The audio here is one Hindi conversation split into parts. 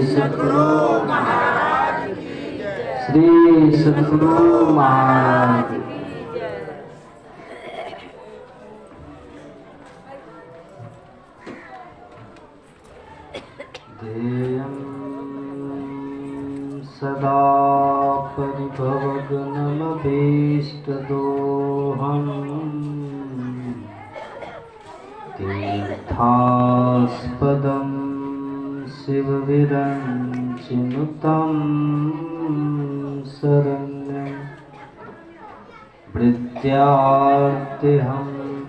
सद्गुरु महाराज की जय। श्री सद्गुरु महाराज की जय। ध्येयं सदा परिभवग्नमभीष्टदोहम् तीर्थास्पदं शिवविरञ्चिनुतं शरण्यं वृत्यार्तिहं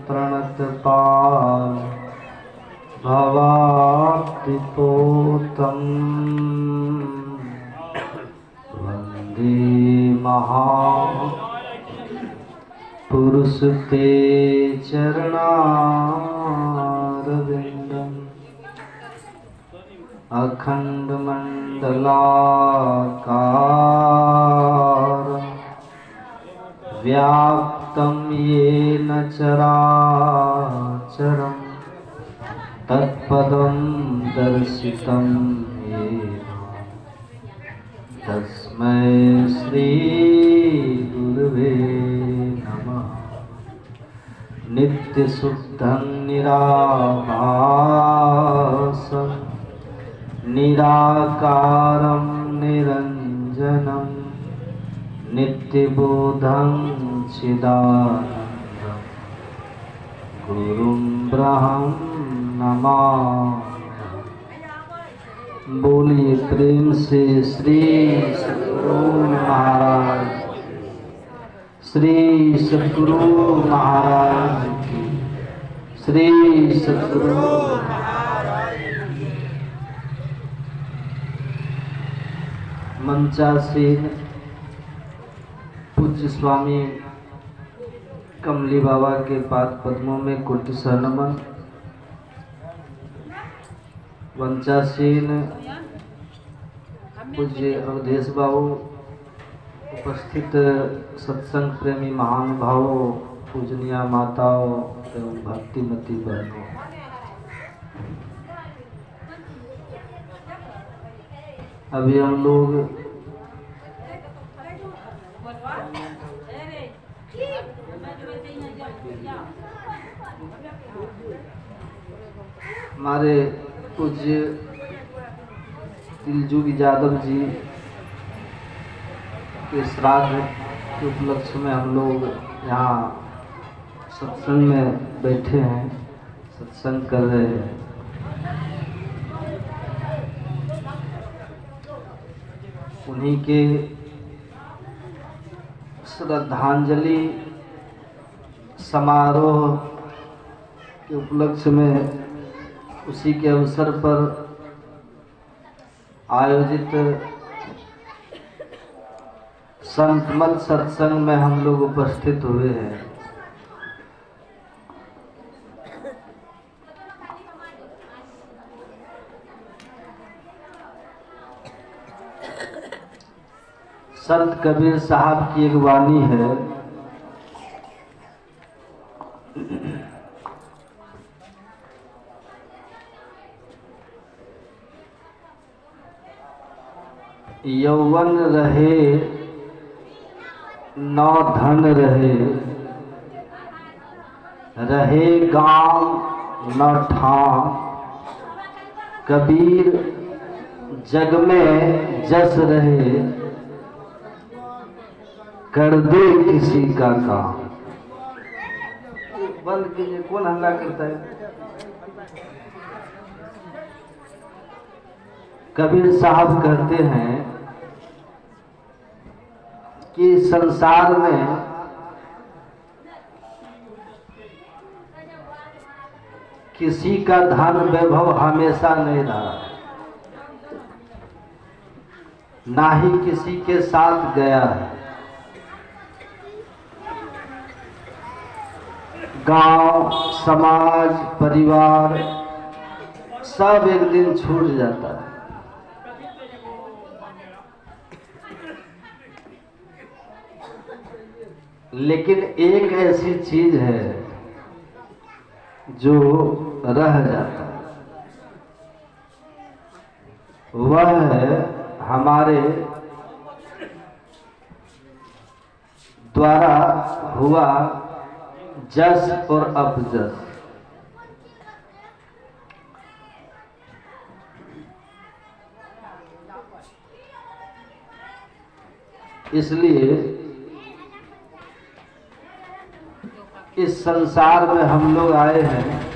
प्रणतपाल भवाब्धिपोतं वन्दे महापुरुष ते चरणारविन्दम् अखण्डमण्डलाकारं व्याप्तं येन चराचरं तत्पदं दर्शितं येन तस्मै श्री गुरुवे नमः। नित्यशुद्धं निराभासं निराकारं निरञ्जनं नित्यबोधं चिदानन्दं गुरुं ब्रह्मं नमामि। बोलिए प्रेम से श्री सद्गुरु महाराज, श्री सद्गुरु महाराज की, श्री सद्गुरु महाराज की। मंचासीन पूज्य स्वामी कमली बाबा के पाद पद्मों में कोटि नमन। वंचासीन पूज्य अवधेश बाबू, उपस्थित सत्संग प्रेमी महानुभावों, पूजनीय माताओं एवं भक्तिमती बहनों, अभी हम लोग हमारे पूज्य तिलजुगी यादव जी के श्राद्ध के उपलक्ष्य में हम लोग यहाँ सत्संग में बैठे हैं, सत्संग कर रहे हैं। उन्हीं के श्रद्धांजलि समारोह के उपलक्ष्य में, उसी के अवसर पर आयोजित संतमल सत्संग में हम लोग उपस्थित हुए हैं। संत कबीर साहब की एक वाणी है, यौवन रहे न धन रहे, रहे गांव न ठाम, कबीर जग में जस रहे, कर दे किसी का काम। बंद कीजिए, कौन हल्ला करता है? कबीर साहब कहते हैं कि संसार में किसी का धन वैभव हमेशा नहीं रहा, ना ही किसी के साथ गया है। गांव, समाज, परिवार सब एक दिन छूट जाता है। लेकिन एक ऐसी चीज है जो रह जाता है, वह है हमारे द्वारा हुआ जस और अपजस। इसलिए इस संसार में हम लोग आए हैं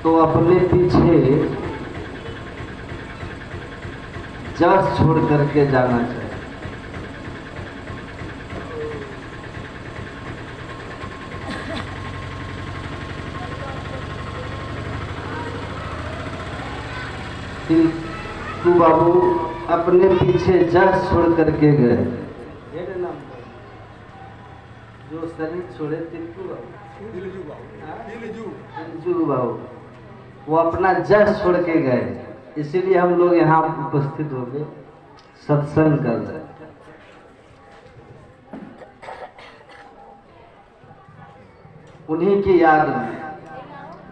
तो अपने पीछे जस छोड़ करके जाना चाहिए। तिलकू बाबू अपने पीछे जस छोड़ करके गए। जो शरीर छोड़े तिलकू बाबू वो अपना जस छोड़ के गए। इसीलिए हम लोग यहाँ उपस्थित हो गए, सत्संग कर रहे हैं। उन्हीं की याद में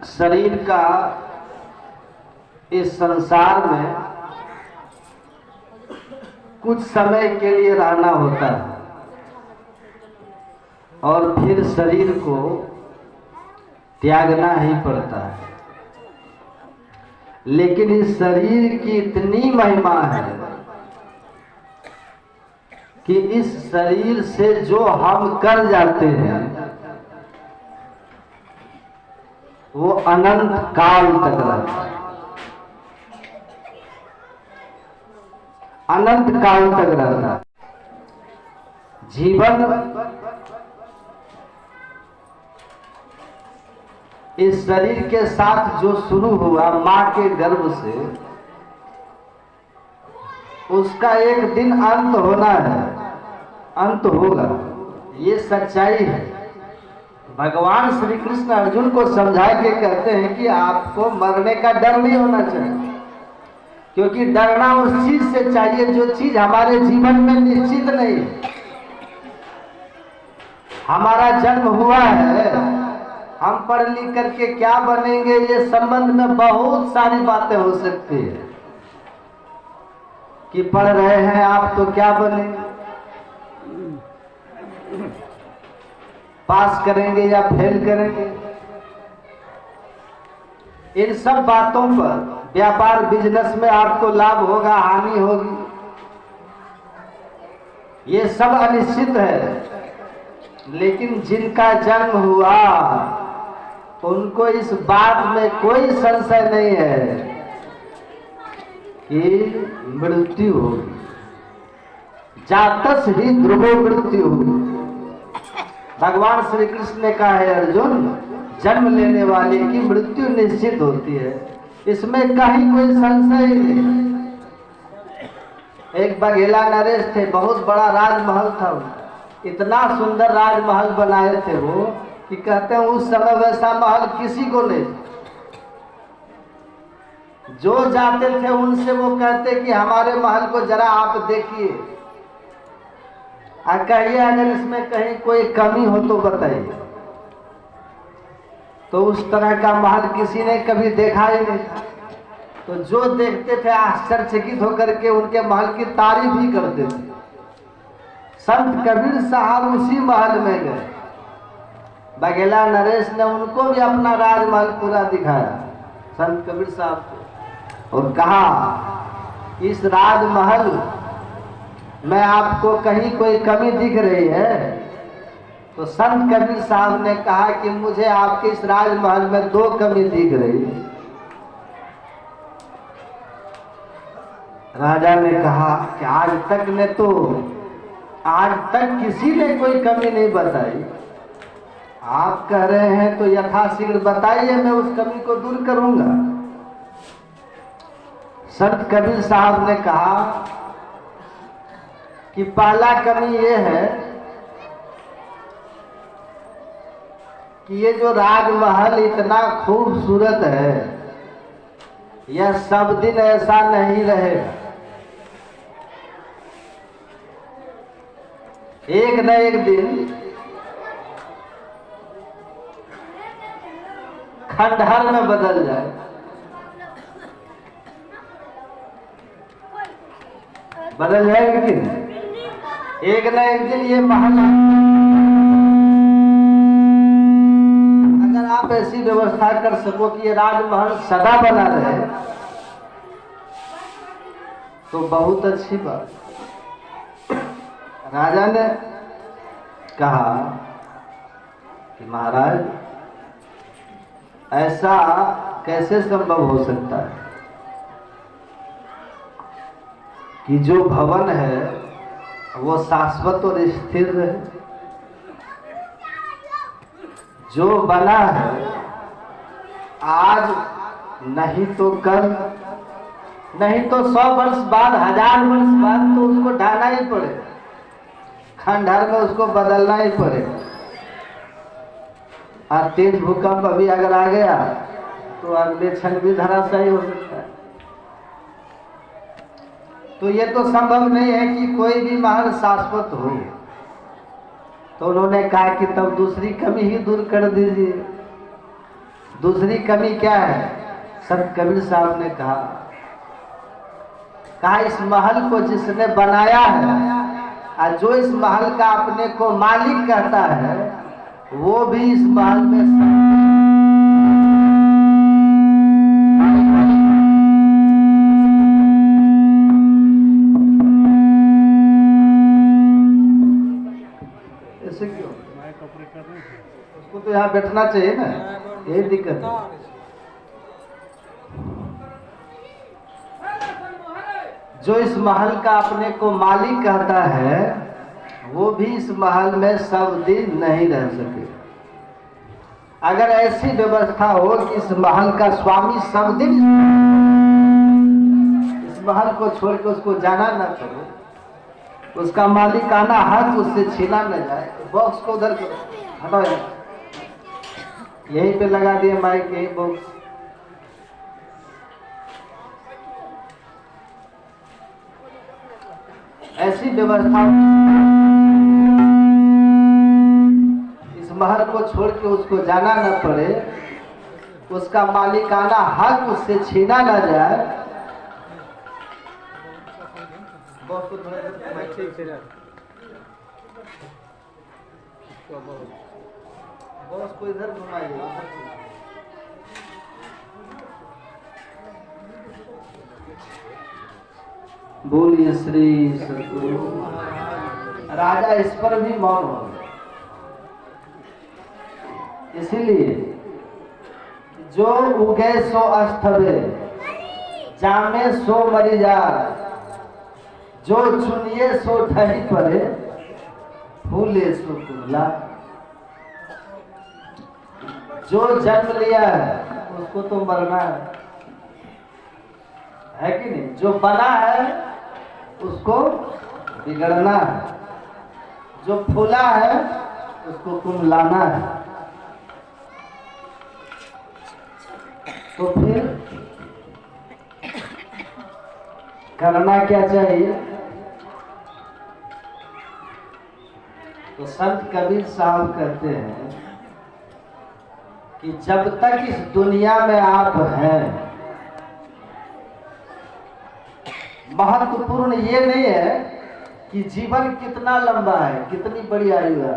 शरीर का इस संसार में कुछ समय के लिए रहना होता है और फिर शरीर को त्यागना ही पड़ता है। लेकिन इस शरीर की इतनी महिमा है कि इस शरीर से जो हम कर जाते हैं वो अनंत काल तक रहता है, अनंत काल तक रहता है। जीवन इस शरीर के साथ जो शुरू हुआ मां के गर्भ से, उसका एक दिन अंत होना है, अंत होगा। ये सच्चाई है। भगवान श्री कृष्ण अर्जुन को समझा के कहते हैं कि आपको मरने का डर नहीं होना चाहिए, क्योंकि डरना उस चीज से चाहिए जो चीज हमारे जीवन में निश्चित नहीं है। हमारा जन्म हुआ है, हम पढ़ लिख करके क्या बनेंगे, ये संबंध में बहुत सारी बातें हो सकती है कि पढ़ रहे हैं आप तो क्या बनेंगे, पास करेंगे या फेल करेंगे। इन सब बातों पर व्यापार बिजनेस में आपको लाभ होगा, हानि होगी, ये सब अनिश्चित है। लेकिन जिनका जन्म हुआ उनको इस बात में कोई संशय नहीं है कि मृत्यु होगी। जातस ही ध्रुवो मृत्यु होगी। भगवान श्री कृष्ण ने कहा है अर्जुन, जन्म लेने वाले की मृत्यु निश्चित होती है, इसमें कहीं कोई संशय नहीं। एक बघेला नरेश थे, बहुत बड़ा राजमहल था उनका, इतना सुंदर राजमहल बनाए थे वो कि कहते हैं उस समय वैसा महल किसी को नहीं। जो जाते थे उनसे वो कहते कि हमारे महल को जरा आप देखिए और कहिए अगर इसमें कहीं कोई कमी हो तो बताइए। तो उस तरह का महल किसी ने कभी देखा ही नहीं। तो जो देखते थे आश्चर्यचकित होकर के उनके महल की तारीफ ही करते थे। संत कबीर साहब उसी महल में गए, बघेला नरेश ने उनको भी अपना राजमहल पूरा दिखाया संत कबीर साहब को, और कहा इस राजमहल में आपको कहीं कोई कमी दिख रही है? तो संत कबीर साहब ने कहा कि मुझे आपके इस राजमहल में 2 कमी दिख रही है। राजा ने कहा कि आज तक किसी ने कोई कमी नहीं बताई, आप कह रहे हैं तो यथाशीघ्र बताइए, मैं उस कमी को दूर करूंगा। संत कबीर साहब ने कहा कि पहला कमी ये है कि ये जो राजमहल इतना खूबसूरत है, यह सब दिन ऐसा नहीं रहेगा। एक न एक दिन खंडहर में बदल जाए। बदल जाएगा कि नहीं? एक न एक दिन ये महल, अगर आप ऐसी व्यवस्था कर सको कि ये राजमहल सदा बना रहे तो बहुत अच्छी बात। राजा ने कहा कि महाराज ऐसा कैसे संभव हो सकता है कि जो भवन है वो शाश्वत और स्थिर रहे। जो बना है आज नहीं तो कल, नहीं तो 100 वर्ष बाद, 1000 वर्ष बाद तो उसको ढाना ही पड़े, खंडहर में उसको बदलना ही पड़े। और तेज भूकंप अभी अगर आ गया तो अगले क्षण भी धराशायी हो सकता है। तो ये तो संभव नहीं है कि कोई भी महल शाश्वत हो। तो उन्होंने कहा कि तब दूसरी कमी ही दूर कर दीजिए। दूसरी कमी क्या है? संत कबीर साहब ने कहा इस महल को जिसने बनाया है और जो इस महल का अपने को मालिक कहता है वो भी इस महल में ऐसे क्यों? उसको तो यहाँ बैठना चाहिए ना, यही दिक्कत है। जो इस महल का अपने को मालिक कहता है वो भी इस महल में सब दिन नहीं रह सके। अगर ऐसी व्यवस्था हो कि इस महल का स्वामी सब दिन इस महल को छोड़ के उसको जाना न पड़े, उसका मालिकाना हक उससे छीना न जाए, बॉक्स को उधर हटाओ, यहीं पे लगा दिए माइक, यही बॉक्स। ऐसी व्यवस्था इस महल को छोड़ के उसको जाना न पड़े, उसका मालिकाना हक उससे छीना न जाए। बॉस को थोड़ा ठीक से बॉस को इधर घुमाइए। बोलिए श्री सतगुरु। राजा इस पर भी मौन हो गए। इसीलिए जो उगे सो अस्थवे, जामे सो मरी जा, जो चुनिए सो ढही पड़े, फूले सो कुला। जो जन्म लिया है उसको तो मरना है कि नहीं? जो बना है उसको बिगड़ना है, जो फूला है उसको कुम्हलाना है। तो फिर करना क्या चाहिए? तो संत कबीर साहब कहते हैं कि जब तक इस दुनिया में आप हैं, महत्वपूर्ण ये नहीं है कि जीवन कितना लंबा है, कितनी बड़ी आयु है।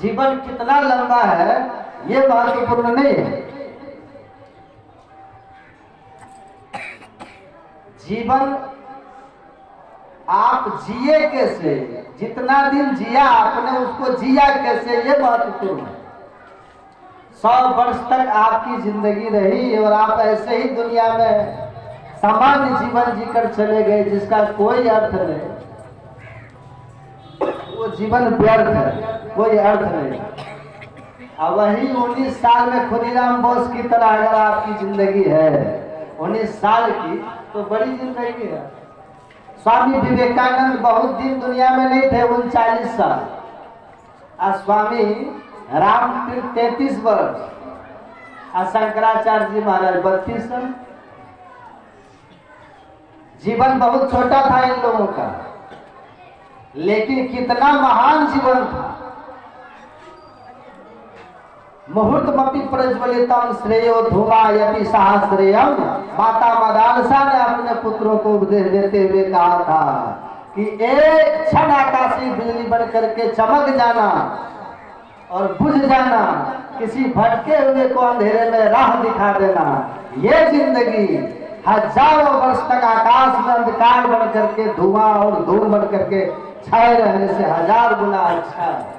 जीवन कितना लंबा है ये महत्वपूर्ण नहीं है। जीवन आप जिए कैसे, जितना दिन जिया आपने उसको जिया कैसे, ये महत्वपूर्ण है। 100 वर्ष तक आपकी जिंदगी रही और आप ऐसे ही दुनिया में सामान्य जीवन जीकर चले गए जिसका कोई अर्थ नहीं, वो जीवन व्यर्थ है, कोई अर्थ नहीं। अब वही 19 साल में खुदीराम बोस की तरह अगर आपकी जिंदगी है 19 साल की, तो बड़ी जिंदगी है। स्वामी विवेकानंद बहुत दिन दुनिया में नहीं थे, 39 साल। और स्वामी रामतीर्थ 33 वर्ष, और शंकराचार्य जी महाराज 32 साल। जीवन बहुत छोटा था इन लोगों का, लेकिन कितना महान जीवन था। मुहूर्तमपि प्रज्वलितम श्रेयो धूमा यदि सहस्रेयम। माता मदालसा ने अपने पुत्रों को उपदेश देते हुए कहा था कि एक क्षण आकाशीय बिजली बन करके चमक जाना और बुझ जाना, किसी भटके हुए को अंधेरे में राह दिखा देना, ये जिंदगी हजारों वर्ष तक आकाश में अंधकार बन करके धुआं और धूम बन करके छाए रहने से 1000 गुना अच्छा है।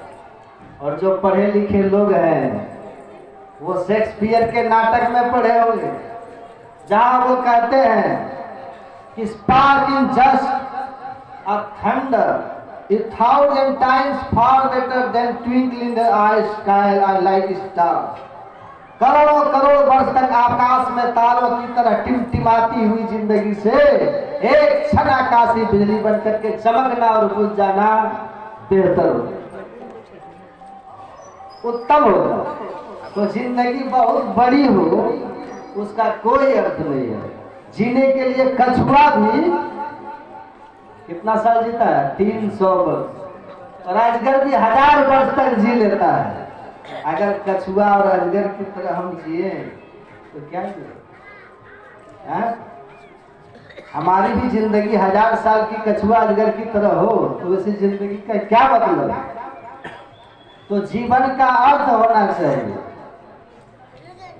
और जो पढ़े लिखे लोग हैं वो शेक्सपियर के नाटक में पढ़े होंगे, जहां वो कहते हैं कि spark in just a thunder 1000 times far better than twinkle in the eye sky like star। करोड़ों करोड़ वर्ष तक आकाश में तारों की तरह टिमटिमाती हुई जिंदगी से एक क्षण आकाशीय बिजली बन करके चमकना और बुझ जाना बेहतर होगा, उत्तम होगा। तो जिंदगी बहुत बड़ी हो उसका कोई अर्थ नहीं है। जीने के लिए कछुआ भी कितना साल जीता है? 300 वर्ष। और अजगर भी 1000 वर्ष तक जी लेता है। अगर कछुआ और अजगर की तरह हम जिए तो क्या जिए? हमारी भी जिंदगी 1000 साल की कछुआ अजगर की तरह हो तो वैसी जिंदगी का क्या मतलब? तो जीवन का अर्थ होना चाहिए,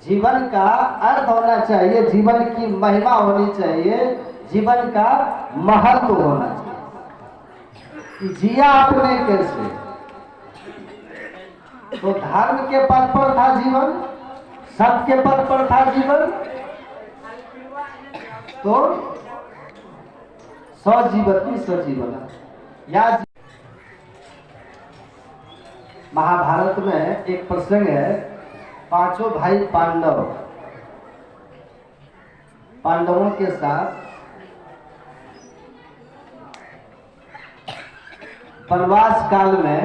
जीवन का अर्थ होना चाहिए, जीवन की महिमा होनी चाहिए, जीवन का महत्व होना चाहिए। जिया आपने कैसे? तो धर्म के पथ पर था जीवन, सत्य के पथ पर था जीवन, तो सजीवती सजीवन। या महाभारत में एक प्रसंग है, पांचों भाई पांडवों के साथ वनवास काल में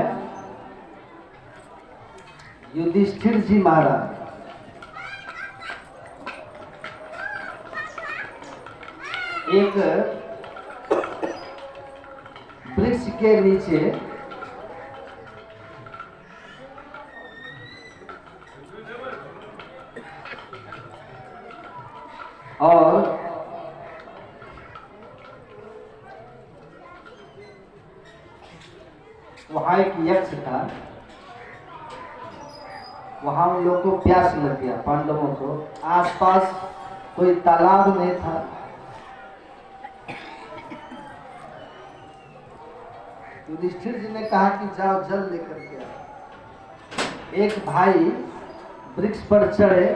युधिष्ठिर जी महाराज एक वृक्ष के नीचे और वहां एक यक्ष था, वहां उन लोगों को प्यास लग गया, पांडवों को। आसपास कोई तालाब नहीं था, युधिष्ठिर जी ने कहा कि जाओ जल लेकर के आओ। एक भाई वृक्ष पर चढ़े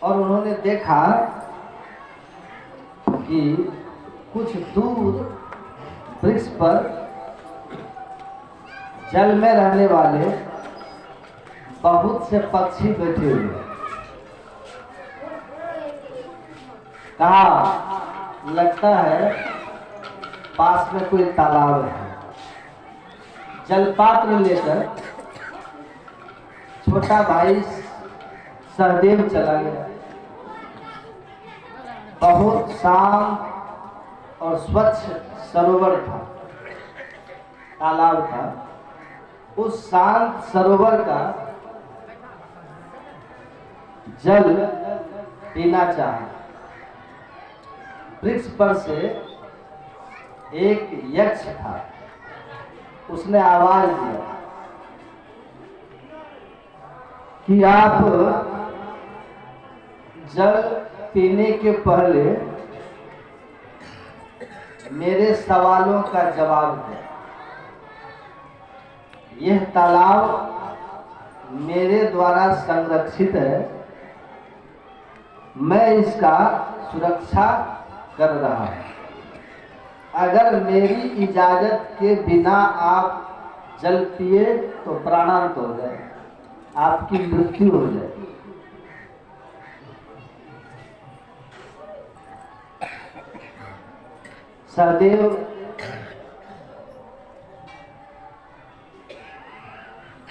और उन्होंने देखा कि कुछ दूर वृक्ष पर जल में रहने वाले बहुत से पक्षी बैठे हुए। कहा लगता है पास में कोई तालाब है। जलपात्र लेकर छोटा भाई सहदेव चला गया। बहुत शांत और स्वच्छ सरोवर था, तालाब था। उस शांत सरोवर का जल पीना चाहा। वृक्ष पर से एक यक्ष था, उसने आवाज दिया कि आप जल पीने के पहले मेरे सवालों का जवाब दें। यह तालाब मेरे द्वारा संरक्षित है, मैं इसका सुरक्षा कर रहा हूं। अगर मेरी इजाजत के बिना आप जल पिए तो प्राणांत हो जाए, आपकी मृत्यु हो जाए। सहदेव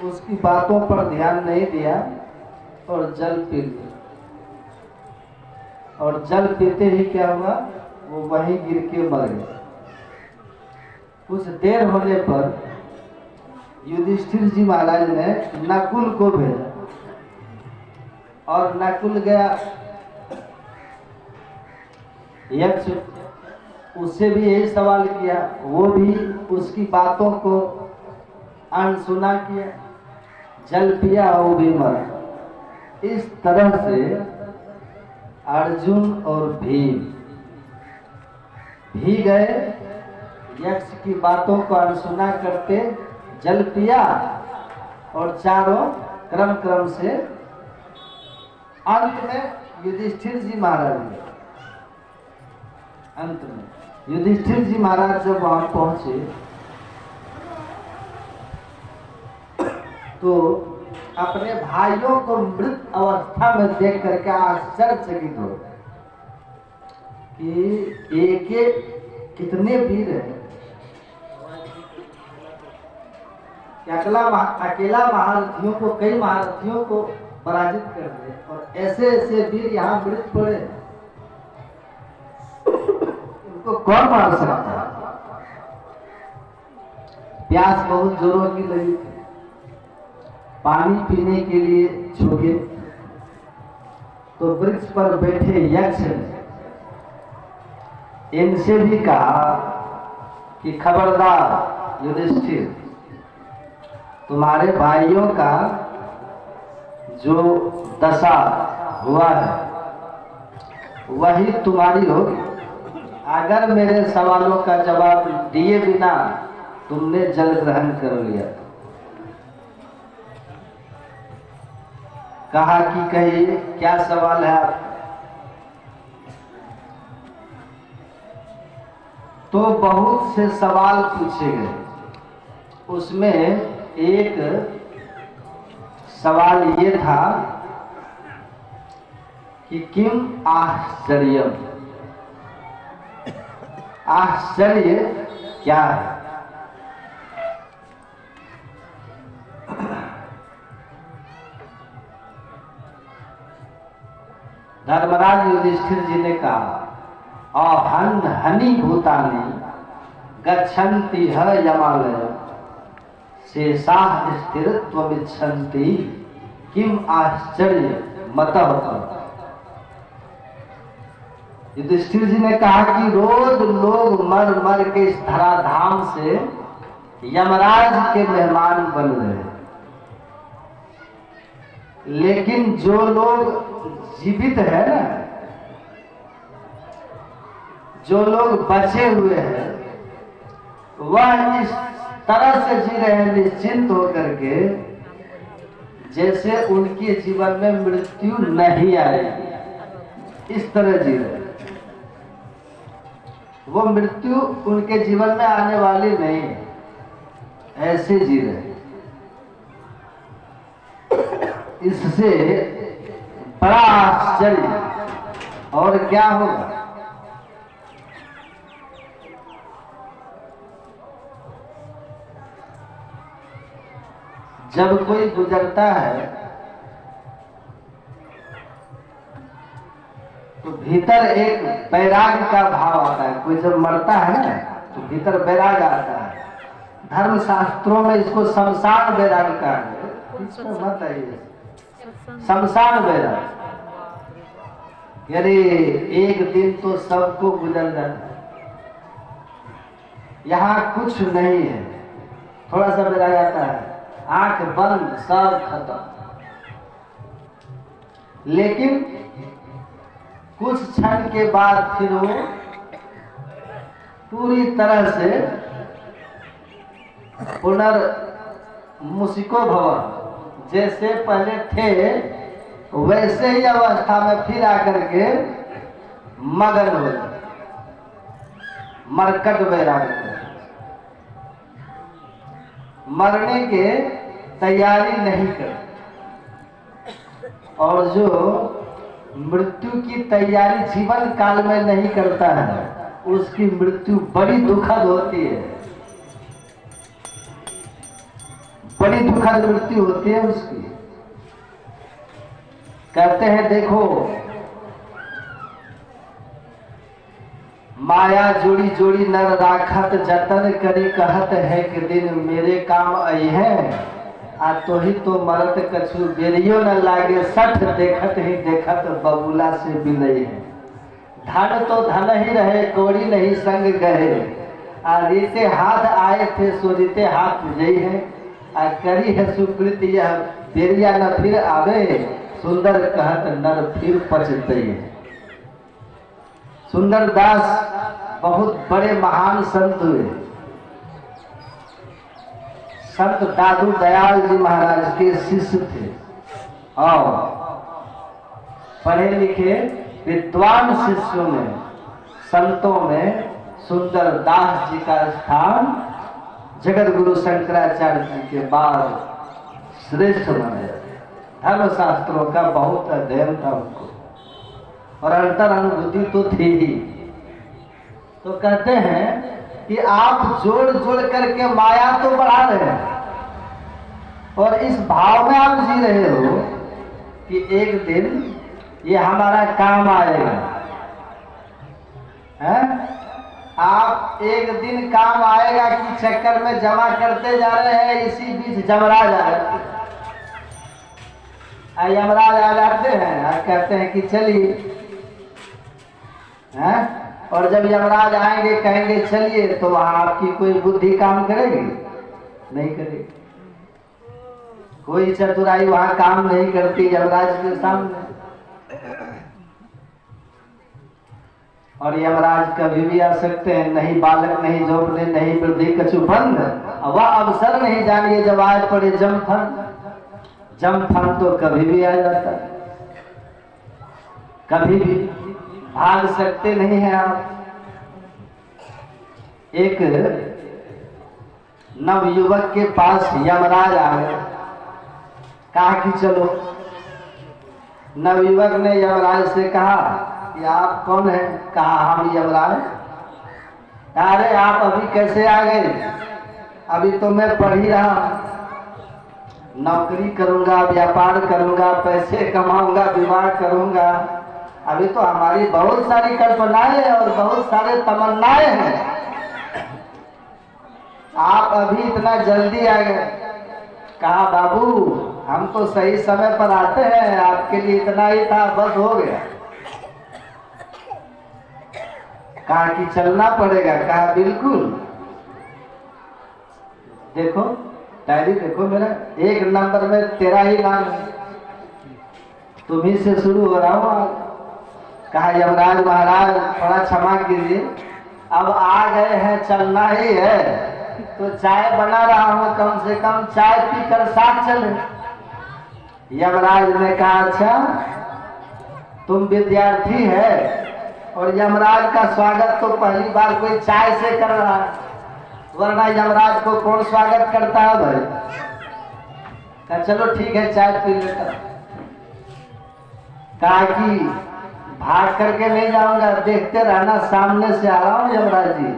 उसकी बातों पर ध्यान नहीं दिया और जल पी लिया। और जल पीते ही क्या हुआ, वो वहीं गिर के मर गया। कुछ देर होने पर युधिष्ठिर जी महाराज ने नकुल को भेजा और नकुल गया, यक्ष उससे भी यही सवाल किया, वो भी उसकी बातों को अनसुना किया, जल पिया वो भी मरा। इस तरह से अर्जुन और भीम भी गए, यक्ष की बातों को अनसुना करते जल पिया और चारों क्रम क्रम से अंत में युधिष्ठिर जी महाराज गए। अंत में युधिष्ठिर जी महाराज जब वहां पहुंचे तो अपने भाइयों को मृत अवस्था में देख करके आश्चर्यचकित हो कि एक कितने वीर है, अकेला महारथियों को, कई महारथियों को पराजित कर दे और ऐसे ऐसे वीर यहाँ मृत पड़े, उनको कौन मार सकता है। प्यास बहुत जोरों की लगी थी, पानी पीने के लिए झुके तो वृक्ष पर बैठे यक्ष ने इनसे भी कहा कि खबरदार युधिष्ठिर, तुम्हारे भाइयों का जो दशा हुआ है वही तुम्हारी होगी अगर मेरे सवालों का जवाब दिए बिना तुमने जल ग्रहण कर लिया। कहा कि कहिए क्या सवाल है आप। तो बहुत से सवाल पूछे गए, उसमें एक सवाल ये था कि किम आश्चर्यम, आश्चर्य क्या है। धर्मराज युधिष्ठिर जी ने कहा अहन हनि भूतानि गच्छन्ति ह यमालय शेषाः स्थिरत्वमिच्छन्ति किम आश्चर्य मतः। युधिष्ठिर जी ने कहा कि रोज लोग मर मर के इस धराधाम से यमराज के मेहमान बन रहे, लेकिन जो लोग जीवित है ना, जो लोग बचे हुए हैं, वह इस तरह से जी रहे हैं निश्चिंत होकर के जैसे उनके जीवन में मृत्यु नहीं आएगी, इस तरह जी रहे। वो मृत्यु उनके जीवन में आने वाली नहीं, ऐसे जी रहे। इससे बड़ा आश्चर्य और क्या होगा। जब कोई गुजरता है तो भीतर एक वैराग्य का भाव आता है। कोई जब मरता है ना तो भीतर वैराग्य आता है। धर्म शास्त्रों में इसको शमशान वैराग्य कहा है, इसको मत आइए शमशान वैराग्य। यानी एक दिन तो सबको गुजर जाना, यहाँ कुछ नहीं है, थोड़ा सा वैराग्य आता है, आंख बंद सब खत्म। लेकिन कुछ क्षण के बाद फिर वो पूरी तरह से पुनर्मुसिको भव, जैसे पहले थे वैसे ही अवस्था में फिर आकर के मगन हो जाए, मरकट वैराग्य, मरने के तैयारी नहीं कर। और जो मृत्यु की तैयारी जीवन काल में नहीं करता है उसकी मृत्यु बड़ी दुखद होती है, बड़ी दुखद मृत्यु होती है उसकी। कहते हैं देखो माया जोड़ी जोड़ी नर राखत जतन करी कहत है कि दिन मेरे काम आई है आ तो ही तो मरत कछु बेरियो न लागे सठ देखत ही देखत बबूला से बिलई है। धन तो धन ही रहे कोड़ी नहीं संग गए आ रीते हाथ आए थे सो रीते हाथ जई है आ करी है सुकृति यह बेरिया न फिर आवे सुंदर कहत नर फिर पछतई है। सुंदर दास बहुत बड़े महान संत हुए। संत दादू दयाल जी महाराज के शिष्य थे और पढ़े लिखे विद्वान शिष्यों में संतों में सुंदर दास जी का स्थान जगत गुरु शंकराचार्य जी के बाद श्रेष्ठ माना जाता है। धर्म शास्त्रों का बहुत अध्ययन था उनको और अंतर अनुभूति तो थी ही। तो कहते हैं कि आप जोड़ जोड़ करके माया तो बढ़ा रहे हैं और इस भाव में आप जी रहे हो कि एक दिन ये हमारा काम आएगा है? आप एक दिन काम आएगा कि चक्कर में जमा करते जा रहे हैं, इसी बीच जमराज आ जाते हैं। यमराज आ जाते हैं और कहते हैं कि चलिए हैं? और जब यमराज आएंगे कहेंगे चलिए तो वहां आपकी कोई बुद्धि काम करेगी? नहीं करेगी। कोई चतुराई वहां काम नहीं करती यमराज के सामने। और यमराज कभी भी आ सकते हैं, नहीं बालक नहीं जोपने नहीं वृद्धि कछु बंद। वह अवसर नहीं जानिए जब आज पड़े जमफन तो कभी भी आ जाता है, कभी भी भाग सकते नहीं हैं आप। एक नवयुवक के पास यमराज आ गए, कहा कि चलो। नवयुवक ने यमराज से कहा कि आप कौन हैं? कहा हम यमराज। अरे आप अभी कैसे आ गए? अभी तो मैं पढ़ ही रहा, नौकरी करूंगा, व्यापार करूंगा, पैसे कमाऊंगा, विवाह करूंगा। अभी तो हमारी बहुत सारी कल्पनाएं और बहुत सारे तमन्नाएं हैं, आप अभी इतना जल्दी आ गए। कहा बाबू हम तो सही समय पर आते हैं, आपके लिए इतना ही था, बस हो गया। कहा कि चलना पड़ेगा? कहा बिल्कुल। देखो डायरी देखो, मेरा एक नंबर में तेरा ही नाम है, तुम्ही से शुरू हो रहा हूं। कहा यमराज महाराज थोड़ा क्षमा कीजिए, अब आ गए हैं, चलना ही है तो चाय बना रहा हूं, कम से कम चाय पीकर साथ चले। यमराज ने कहा अच्छा तुम विद्यार्थी है और यमराज का स्वागत तो पहली बार कोई चाय से कर रहा है, वरना यमराज को कौन स्वागत करता है भाई? कहा चलो ठीक है चाय पी लेता। कहा कि भाग करके नहीं जाऊंगा, देखते रहना, सामने से आ रहा हूँ यमराज जी,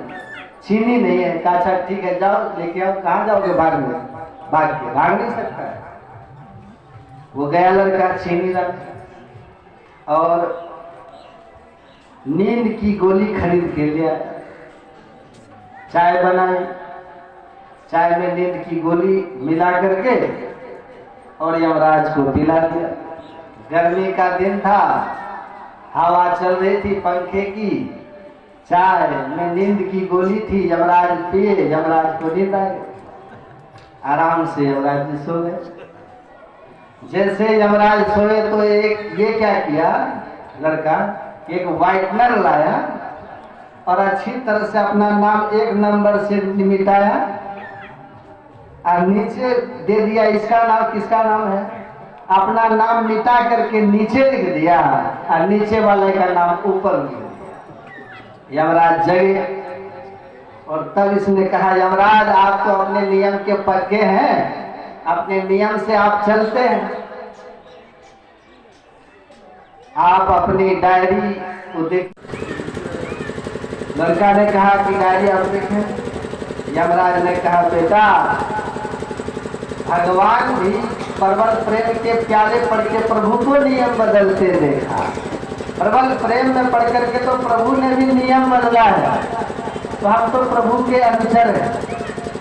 चीनी नहीं है। कहा अच्छा ठीक है जाओ लेके आओ। कहाँ जाओगे? भाग में? भाग के भाग नहीं सकता है। वो गया लड़का, चीनी रख और नींद की गोली खरीद के लिया, चाय बनाई, चाय में नींद की गोली मिला करके और यमराज को पिला दिया। गर्मी का दिन था, हवा चल रही थी पंखे की, चाय में नींद की गोली थी, यमराज पिए, यमराज को नींद आ गई। आराम से यमराज जी सो गए। जैसे यमराज सोए तो एक ये क्या किया लड़का, एक व्हाइटनर लाया और अच्छी तरह से अपना नाम एक नंबर से मिटाया और नीचे दे दिया। इसका नाम किसका नाम है? अपना नाम मिटा करके नीचे लिख दिया और नीचे वाले का नाम ऊपर लिख दिया। यमराज जगे और तब इसने कहा यमराज आप तो अपने नियम के पक्के हैं, अपने नियम से आप चलते हैं, आप अपनी डायरी को देख। लड़का ने कहा कि डायरी आप देखें। यमराज ने कहा बेटा भगवान भी परवर प्रेम के प्याले पढ़ के प्रभु को नियम बदलते देखा, प्रबल प्रेम में पढ़ करके तो प्रभु ने भी नियम बदला है। तो हम तो प्रभु के अनुचर हैं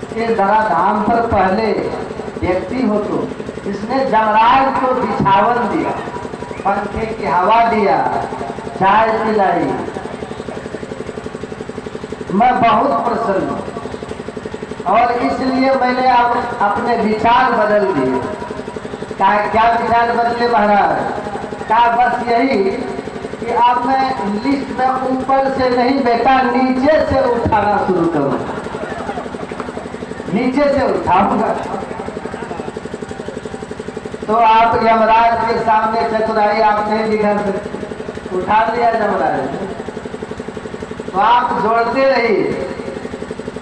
कि धराधाम पर पहले व्यक्ति हो तो इसने जमराज को बिछावन दिया, पंखे की हवा दिया, चाय पिलाई, मैं बहुत प्रसन्न हूँ। और इसलिए मैंने अब अपने विचार बदल दिए। कहा क्या विचार बदले महाराज? कहा बस यही कि अब मैं लिस्ट में ऊपर से नहीं बेटा नीचे से उठाना शुरू करूँगा, नीचे से उठाऊंगा। तो आप यमराज के सामने चतुराई आप नहीं दिखा सकते, उठा लिया यमराज, तो आप जोड़ते रहिए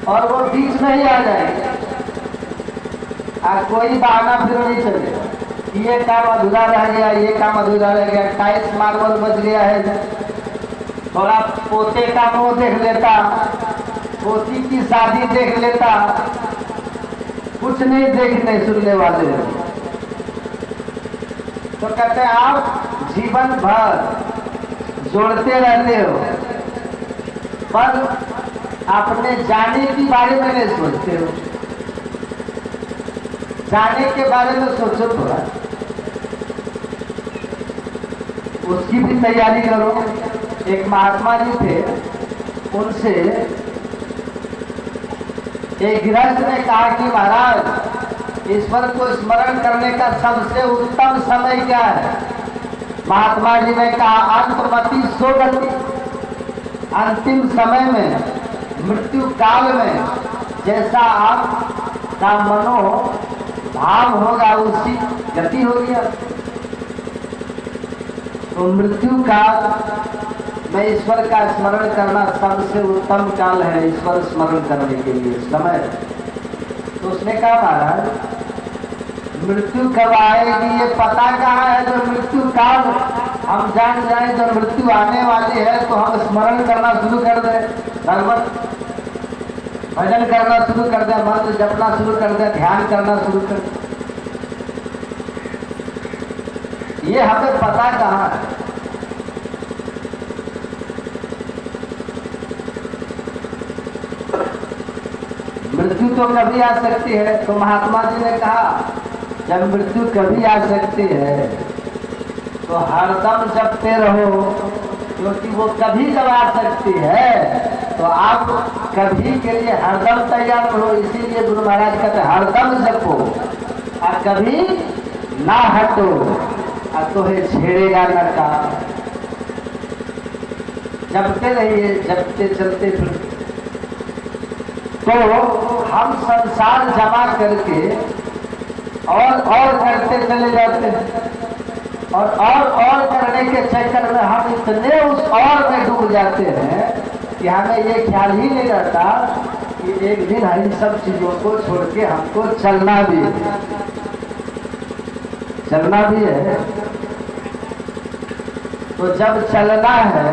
और वो बीच में ही आ जाएंगे। कोई बहाना फिर नहीं चलेगा, ये काम अधूरा रह गया, ये काम अधूरा रह गया, टाइल्स मार्बल बच गया है, थोड़ा पोते का मुंह देख लेता, पोती की शादी देख लेता, कुछ नहीं देखने सुनने वाले हैं। तो कहते हैं आप जीवन भर जोड़ते रहते हो पर अपने जाने के बारे में नहीं सोचते हो। जाने के बारे में सोचो थोड़ा, उसकी भी तैयारी करो। एक महात्मा जी थे, उनसे एक गृहस्थ ने कहा कि महाराज ईश्वर को स्मरण करने का सबसे उत्तम समय क्या है? महात्मा जी ने कहा अंतमति सोगति, अंतिम समय में, मृत्यु काल में जैसा आपका मनोभाव होगा उसी गति होगी। तो मृत्यु काल में ईश्वर का स्मरण करना सबसे उत्तम काल है ईश्वर स्मरण करने के लिए समय। तो उसने कहा महाराज मृत्यु कब आएगी ये पता कहाँ है? जो मृत्यु काल हम जान जाए जब मृत्यु आने वाली है तो हम स्मरण करना शुरू कर दें, भगवत भजन करना शुरू कर दें, मंत्र जपना शुरू कर दें, ध्यान करना शुरू कर दें। ये हमें पता कहाँ है? मृत्यु तो कभी आ सकती है। तो महात्मा जी ने कहा जब मृत्यु कभी आ सकती है तो हरदम जपते रहो, क्योंकि वो कभी जब आ सकती है तो आप कभी के लिए हरदम तैयार रहो। इसीलिए गुरु महाराज कहते हरदम जपो और कभी ना हटो, और तो है छेड़ेगा न काम। जपते रहिए, जपते चलते फिर तो हम संसार जमा करके और करते चले जाते हैं और करने के चक्कर में हम इतने उस और में डूब जाते हैं कि हमें ये ख्याल ही नहीं रहता कि एक दिन इन सब चीजों को छोड़ के हमको चलना भी है। तो जब चलना है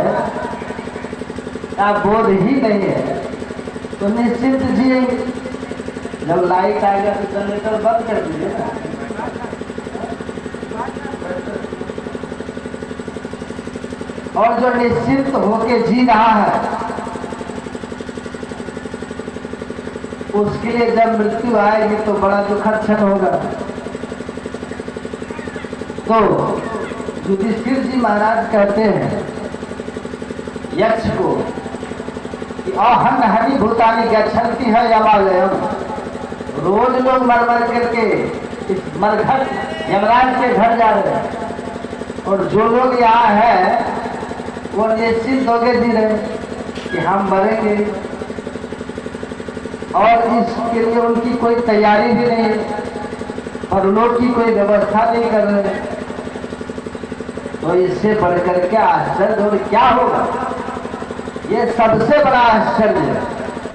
का बोध ही नहीं है तो निश्चिंत जिएंगे। जब लाइट आएगा तो जनरेटर बंद कर दीजिए ना। और जो निश्चिंत होके जी रहा है उसके लिए जब मृत्यु आएगी तो बड़ा दुखद क्षण होगा। तो युधिष्ठिर जी महाराज कहते हैं यक्ष को कि अहन हरि भूतानि गच्छन्ति है यमालयम। रोज लोग मर करके इस मरघट यमराज के घर जा रहे हैं और जो लोग यहाँ है वो निश्चित होके जी रहे कि हम मरेंगे और इसके लिए उनकी कोई तैयारी भी नहीं है, परलोक की कोई व्यवस्था नहीं कर रहे। तो इससे बढ़कर के आश्चर्य और क्या होगा? ये सबसे बड़ा आश्चर्य है।